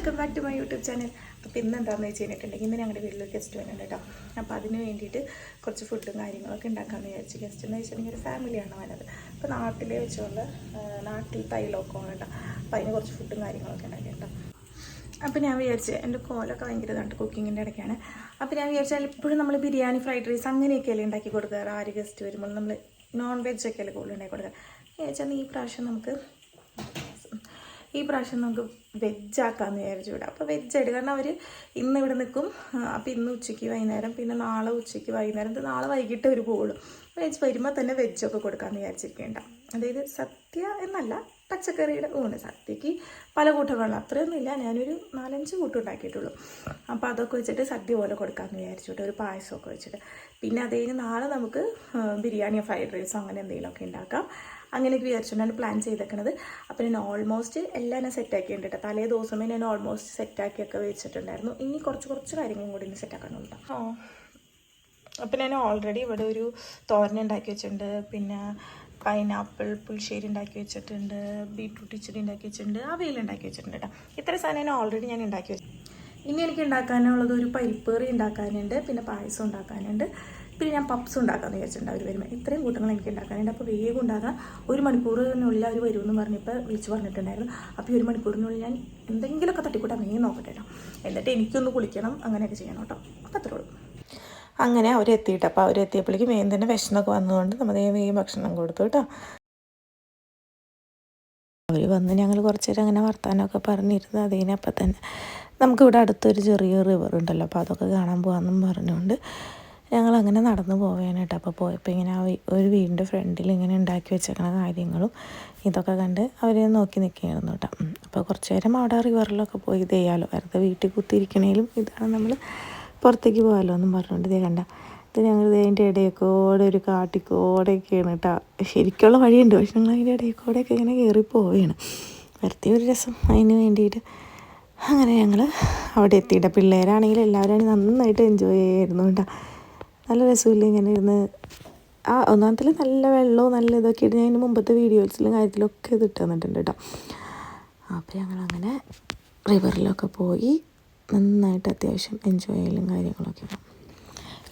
Welcome back to my YouTube channel. അപ്പോൾ ഇന്ന് എന്താണെന്ന് വെച്ച് കഴിഞ്ഞിട്ടുണ്ടെങ്കിൽ ഇന്ന് ഞങ്ങളുടെ വീട്ടിൽ ഗസ്റ്റ് വരുന്നുണ്ട് കേട്ടോ. അപ്പോൾ അതിന് വേണ്ടിയിട്ട് കുറച്ച് ഫുഡും കാര്യങ്ങളൊക്കെ ഉണ്ടാക്കാമെന്ന് വിചാരിച്ചു. ഗസ്റ്റ് എന്ന് വെച്ചിട്ടുണ്ടെങ്കിൽ ഒരു ഫാമിലിയാണ് വന്നത്. അപ്പോൾ നാട്ടിലെ വെച്ചുകൊണ്ട് നാട്ടിൽ തൈലമൊക്കെ കേട്ടോ. അപ്പോൾ അതിന് കുറച്ച് ഫുഡും കാര്യങ്ങളൊക്കെ ഉണ്ടാക്കി കേട്ടോ. അപ്പോൾ ഞാൻ വിചാരിച്ചു എൻ്റെ കോലൊക്കെ ഭയങ്കര ഇതാണ് കുക്കിങ്ങിൻ്റെ ഇടയ്ക്കാണ്. അപ്പോൾ ഞാൻ വിചാരിച്ചാൽ ഇപ്പോഴും നമ്മൾ ബിരിയാണി ഫ്രൈഡ് റൈസ് അങ്ങനെയൊക്കെയല്ലേ ഉണ്ടാക്കി കൊടുക്കാറ്. ആര് ഗസ്റ്റ് വരുമ്പോൾ നമ്മൾ നോൺ വെജൊക്കെ അല്ലേ കൂടുതൽ ഉണ്ടാക്കി കൊടുക്കുക. വിചാരിച്ചാൽ ഈ പ്രാവശ്യം നമുക്ക് വെജാക്കാമെന്ന് വിചാരിച്ചു വിടാം. അപ്പോൾ വെജായിട്ട് കാരണം അവർ ഇന്ന് ഇവിടെ നിൽക്കും. അപ്പോൾ ഇന്ന് ഉച്ചയ്ക്ക് വൈകുന്നേരം പിന്നെ നാളെ ഉച്ചയ്ക്ക് വൈകുന്നേരം നാളെ വൈകിട്ട് ഒരു പോകുള്ളൂ. വെജ് വരുമ്പോൾ തന്നെ വെജൊക്കെ കൊടുക്കാമെന്ന് വിചാരിച്ചിരിക്കേണ്ട. അതായത് സദ്യ എന്നല്ല, പച്ചക്കറിയുടെ ഊണ്. സദ്യക്ക് പല കൂട്ടങ്ങളാണ്, അത്രയൊന്നുമില്ല. ഞാനൊരു 4-5 കൂട്ടം ഉണ്ടാക്കിയിട്ടുള്ളൂ. അപ്പോൾ അതൊക്കെ വെച്ചിട്ട് സദ്യ പോലെ കൊടുക്കാമെന്ന് വിചാരിച്ചിട്ട് ഒരു പായസമൊക്കെ വെച്ചിട്ട് പിന്നെ അത് കഴിഞ്ഞ് നാളെ നമുക്ക് ബിരിയാണിയോ ഫ്രൈഡ് റൈസോ അങ്ങനെ എന്തെങ്കിലുമൊക്കെ ഉണ്ടാക്കാം. അങ്ങനെയൊക്കെ വിചാരിച്ചുകൊണ്ടാണ് പ്ലാൻ ചെയ്തേക്കുന്നത്. അപ്പോൾ ഞാൻ ഓൾമോസ്റ്റ് എല്ലാം ഞാൻ സെറ്റാക്കിയിട്ടുണ്ട് കേട്ടോ. തലേ ദിവസമേ ഞാൻ ഓൾമോസ്റ്റ് സെറ്റാക്കിയൊക്കെ വെച്ചിട്ടുണ്ടായിരുന്നു. ഇനി കുറച്ച് കാര്യങ്ങളും കൂടി ഇനി സെറ്റാക്കാനുണ്ട്. അപ്പോൾ ഞാൻ ഓൾറെഡി ഇവിടെ ഒരു തോരൻ ഉണ്ടാക്കി വെച്ചിട്ടുണ്ട്, പിന്നെ പൈനാപ്പിൾ പുളിശ്ശേരി ഉണ്ടാക്കി വെച്ചിട്ടുണ്ട്, ബീട്രൂട്ട് ഇച്ചിരി ഉണ്ടാക്കി വെച്ചിട്ടുണ്ട്, അവയിൽ ഉണ്ടാക്കി വെച്ചിട്ടുണ്ട് കേട്ടോ. ഇത്ര സാധനം ഞാൻ ഓൾറെഡി ഉണ്ടാക്കി വെച്ചു. ഇനി എനിക്ക് ഉണ്ടാക്കാനുള്ളത് ഒരു പരിപ്പ് കറി ഉണ്ടാക്കാനുണ്ട്, പിന്നെ പായസം ഉണ്ടാക്കാനുണ്ട്, പിന്നെ ഞാൻ പപ്സ് ഉണ്ടാക്കാമെന്ന് വിചാരിച്ചിട്ടുണ്ട്. അവർ വരുമ്പോൾ ഇത്രയും കൂട്ടങ്ങൾ എനിക്ക് ഉണ്ടാക്കാനുണ്ട്. അപ്പോൾ വേഗം ഉണ്ടാകാം. 1 മണിക്കൂറിനുള്ളിൽ അവർ വരുമെന്ന് പറഞ്ഞപ്പോൾ വിളിച്ച് പറഞ്ഞിട്ടുണ്ടായിരുന്നു. അപ്പോൾ ഈ 1 മണിക്കൂറിനുള്ളിൽ ഞാൻ എന്തെങ്കിലുമൊക്കെ തട്ടിക്കൂട്ടാൻ വേഗം നോക്കട്ടെ കേട്ടോ. എന്നിട്ട് എനിക്കൊന്ന് കുളിക്കണം, അങ്ങനെയൊക്കെ ചെയ്യണം കേട്ടോ. അപ്പോൾ അത്രേ ഉള്ളൂ. അങ്ങനെ അവരെത്തിയിട്ട് അപ്പോൾ അവരെത്തിയപ്പോഴേക്കും വേഗം തന്നെ വിഷമൊക്കെ വന്നതുകൊണ്ട് നമ്മൾ വേഗം ഭക്ഷണം കൊടുത്തു കേട്ടോ. അവർ വന്ന് ഞങ്ങൾ കുറച്ച് നേരം അങ്ങനെ വർത്താനമൊക്കെ പറഞ്ഞിരുന്നു. അതിനപ്പം തന്നെ നമുക്കിവിടെ അടുത്തൊരു ചെറിയ റിവർ ഉണ്ടല്ലോ, അപ്പോൾ അതൊക്കെ കാണാൻ പോകാമെന്നും പറഞ്ഞുകൊണ്ട് ഞങ്ങളങ്ങനെ നടന്നു പോവുകയാണ് കേട്ടോ. അപ്പോൾ പോയപ്പോൾ ഇങ്ങനെ ഒരു വീടിൻ്റെ ഫ്രണ്ടിൽ ഇങ്ങനെ ഉണ്ടാക്കി വെച്ചേക്കുന്ന കാര്യങ്ങളും ഇതൊക്കെ കണ്ട് അവർ നോക്കി നിൽക്കുകയായിരുന്നു കേട്ടോ. അപ്പോൾ കുറച്ച് നേരം അവിടെ റിവറിലൊക്കെ പോയി ഇത് ചെയ്യാമല്ലോ, വെറുതെ വീട്ടിൽ കുത്തിയിരിക്കണേലും ഇതാണ് നമ്മൾ പുറത്തേക്ക് പോകാമല്ലോ എന്നും പറഞ്ഞുകൊണ്ട് ഇതേ കണ്ട. ഇത് ഞങ്ങൾ ഇതിൻ്റെ ഇടയിൽക്കൂടെ ഒരു കാട്ടിക്കൂടെയൊക്കെയാണ് കേട്ടോ. ശരിക്കുള്ള വഴിയുണ്ട്, പക്ഷെ ഞങ്ങൾ അതിൻ്റെ ഇടയിൽക്കൂടെയൊക്കെ ഇങ്ങനെ കയറി പോവുകയാണ്. വെറുതെ ഒരു രസം അതിന് വേണ്ടിയിട്ട്. അങ്ങനെ ഞങ്ങൾ അവിടെ എത്തിയിട്ട് പിള്ളേരാണെങ്കിലും എല്ലാവരും നന്നായിട്ട് എൻജോയ് ചെയ്യായിരുന്നു കേട്ടോ. നല്ല രസമില്ല ഇങ്ങനെ ഇരുന്ന്. ഒന്നാമത്തിൽ നല്ല വെള്ളവും നല്ല ഇതൊക്കെ ഇട്ട് ഞാൻ മുമ്പത്തെ വീഡിയോസിലും കാര്യത്തിലൊക്കെ ഇത് ഇട്ട് തന്നിട്ടുണ്ട് കേട്ടോ. അപ്പോൾ ഞങ്ങളങ്ങനെ റിവറിലൊക്കെ പോയി നന്നായിട്ട് അത്യാവശ്യം എൻജോയ് ചെയ്യലും കാര്യങ്ങളൊക്കെ.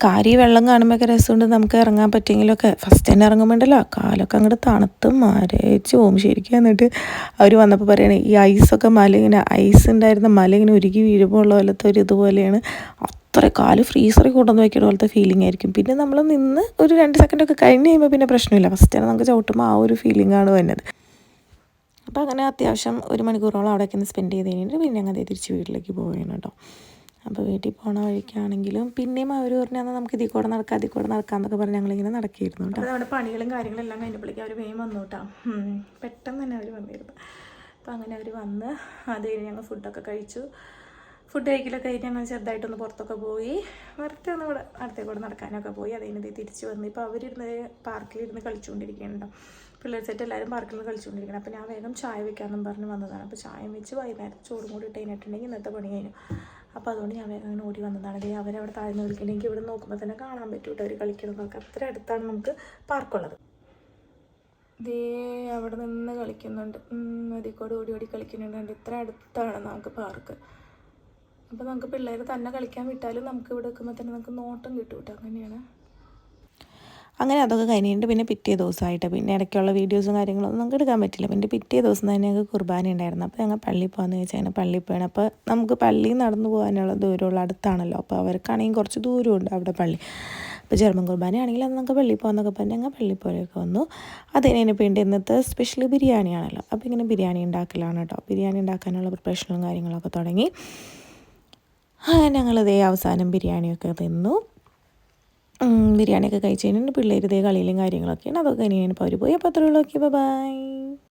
കാര്യം വെള്ളം കാണുമ്പോഴൊക്കെ രസമുണ്ട്, നമുക്ക് ഇറങ്ങാൻ പറ്റുമെങ്കിലൊക്കെ. ഫസ്റ്റ് തന്നെ ഇറങ്ങുമ്പോണ്ടല്ലോ കാലൊക്കെ അങ്ങോട്ട് തണുത്ത് മരയിച്ച് പോകും ശരിക്കും. എന്നിട്ട് അവർ വന്നപ്പോൾ പറയണേ ഈ ഐസൊക്കെ ഇങ്ങനെ ഐസ് ഉണ്ടായിരുന്ന മല ഇങ്ങനെ ഉരുകി വീഴുമ്പോൾ ഉള്ള പോലത്തെ ഒരു ഇതുപോലെയാണ്. അത്ര കാല് ഫ്രീസറിൽ കൊണ്ടുവന്ന് വയ്ക്കുന്ന പോലത്തെ ഫീലിംഗ് ആയിരിക്കും. പിന്നെ നമ്മൾ നിന്ന് ഒരു 2 സെക്കൻഡൊക്കെ കഴിഞ്ഞ് കഴിയുമ്പോൾ പിന്നെ പ്രശ്നമില്ല. ഫസ്റ്റ് തന്നെ നമുക്ക് ചവിട്ടുമ്പോൾ ആ ഒരു ഫീലിംഗാണ് വരുന്നത്. അപ്പോൾ അങ്ങനെ അത്യാവശ്യം 1 മണിക്കൂറോളം അവിടേക്ക് ഒന്ന് സ്പെൻഡ് ചെയ്ത് കഴിഞ്ഞിട്ട് പിന്നെ അങ്ങനെ തിരിച്ച് വീട്ടിലേക്ക് പോവുകയാണ് കേട്ടോ. അപ്പോൾ വീട്ടിൽ പോകണ വഴിക്കാണെങ്കിലും പിന്നെയും അവർ പറഞ്ഞാൽ നമുക്ക് ഇതിൽ കൂടെ നടക്കാമെന്നൊക്കെ പറഞ്ഞ് ഞങ്ങളിങ്ങനെ നടക്കിയിരുന്നു കേട്ടോ. നമ്മുടെ പണികളും കാര്യങ്ങളെല്ലാം കഴിഞ്ഞപ്പോഴേക്കും അവർ വേഗം വന്നു കേട്ടോ. പെട്ടെന്ന് തന്നെ അവർ വന്നിരുന്നു. അപ്പോൾ അങ്ങനെ അവർ വന്ന് അത് കഴിഞ്ഞ് ഞങ്ങൾ ഫുഡൊക്കെ കഴിച്ചു. ഫുഡ് കഴിക്കലൊക്കെ കഴിഞ്ഞ് ഞങ്ങൾ ചെറുതായിട്ടൊന്ന് പുറത്തൊക്കെ പോയി, വെറുതെ ഒന്ന് ഇവിടെ അടുത്തേക്കൂടെ നടക്കാനൊക്കെ പോയി. അതിന് തിരിച്ച് വന്ന് ഇപ്പോൾ അവരിരുന്ന് പാർക്കിലിരുന്ന് കളിച്ചുകൊണ്ടിരിക്കുന്നുണ്ടോ. പിള്ളേർ സെറ്റ് എല്ലാവരും പാർക്കിൽ കളിച്ചുകൊണ്ടിരിക്കണം. അപ്പോൾ ഞാൻ വേഗം ചായ വെക്കാമെന്നും പറഞ്ഞ് വന്നതാണ്. അപ്പോൾ ചായ വെച്ച് വൈകുന്നേരം ചോറും കൂടി ഇട്ട് കഴിഞ്ഞിട്ടുണ്ടെങ്കിൽ ഇന്നത്തെ പണി കഴിഞ്ഞു. അപ്പോൾ അതുകൊണ്ട് ഞാൻ വേഗം അങ്ങനെ ഓടി വന്നതാണ്. അതേ അവരവിടെ താഴ്ന്ന് വിളിക്കണമെങ്കിൽ ഇവിടെ നോക്കുമ്പോൾ തന്നെ കാണാൻ പറ്റും കേട്ടോ. അവർ കളിക്കുന്നതൊക്കെ അത്ര അടുത്താണ് നമുക്ക് പാർക്കുള്ളത്. ഇതേ അവിടെ നിന്ന് കളിക്കുന്നുണ്ട്, അതിക്കോട് ഓടി കളിക്കുന്നുണ്ട്. ഇത്ര അടുത്താണ് നമുക്ക് പാർക്ക്. അപ്പോൾ നമുക്ക് പിള്ളേർ തന്നെ കളിക്കാൻ വിട്ടാലും നമുക്ക് ഇവിടെ വെക്കുമ്പോൾ തന്നെ നമുക്ക് നോട്ടം കിട്ടും കേട്ടോ. അങ്ങനെയാണ്. അങ്ങനെ അതൊക്കെ കഴിഞ്ഞിട്ട് പിന്നെ പിറ്റേ ദിവസമായിട്ട് പിന്നെ ഇടയ്ക്കുള്ള വീഡിയോസും കാര്യങ്ങളൊന്നും നമുക്ക് എടുക്കാൻ പറ്റില്ല. പിന്നെ പിറ്റേ ദിവസം തന്നെ ഞങ്ങൾക്ക് കുർബാന ഉണ്ടായിരുന്നു. അപ്പോൾ ഞങ്ങൾ പള്ളിയിൽ പോകാമെന്ന് ചോദിച്ചാൽ അങ്ങനെ പള്ളിയിൽ പോകണം. അപ്പോൾ നമുക്ക് പള്ളിയിൽ നടന്നു പോകാനുള്ള ദൂരമുള്ള അടുത്താണല്ലോ. അപ്പോൾ അവർക്കാണെങ്കിൽ കുറച്ച് ദൂരമുണ്ട് അവിടെ പള്ളി. അപ്പോൾ ജർമ്മൻ കുർബാനയാണെങ്കിൽ അത് നമുക്ക് പള്ളിയിൽ പോകാമെന്നൊക്കെ പറഞ്ഞ് ഞങ്ങൾ പള്ളിയിൽ പോലെയൊക്കെ വന്നു. അതിന് വേണ്ടി ഇന്നത്തെ സ്പെഷ്യൽ ബിരിയാണിയാണല്ലോ. അപ്പോൾ ഇങ്ങനെ ബിരിയാണി ഉണ്ടാക്കലാണ് കേട്ടോ. ബിരിയാണി ഉണ്ടാക്കാനുള്ള പ്രിപ്പറേഷനും കാര്യങ്ങളൊക്കെ തുടങ്ങി. അങ്ങനെ ഞങ്ങളിതേ അവസാനം ബിരിയാണിയൊക്കെ തിന്നു. ബിരിയാണിയൊക്കെ കഴിച്ച് കഴിഞ്ഞിട്ട് പിള്ളേർ ഇതേ കളിയിലും കാര്യങ്ങളൊക്കെയാണ്. അതൊക്കെ ഇനിയാണ് ഇപ്പോൾ അവർ പോയി. അപ്പോൾ അത്രയുള്ളൂ. Okay, by.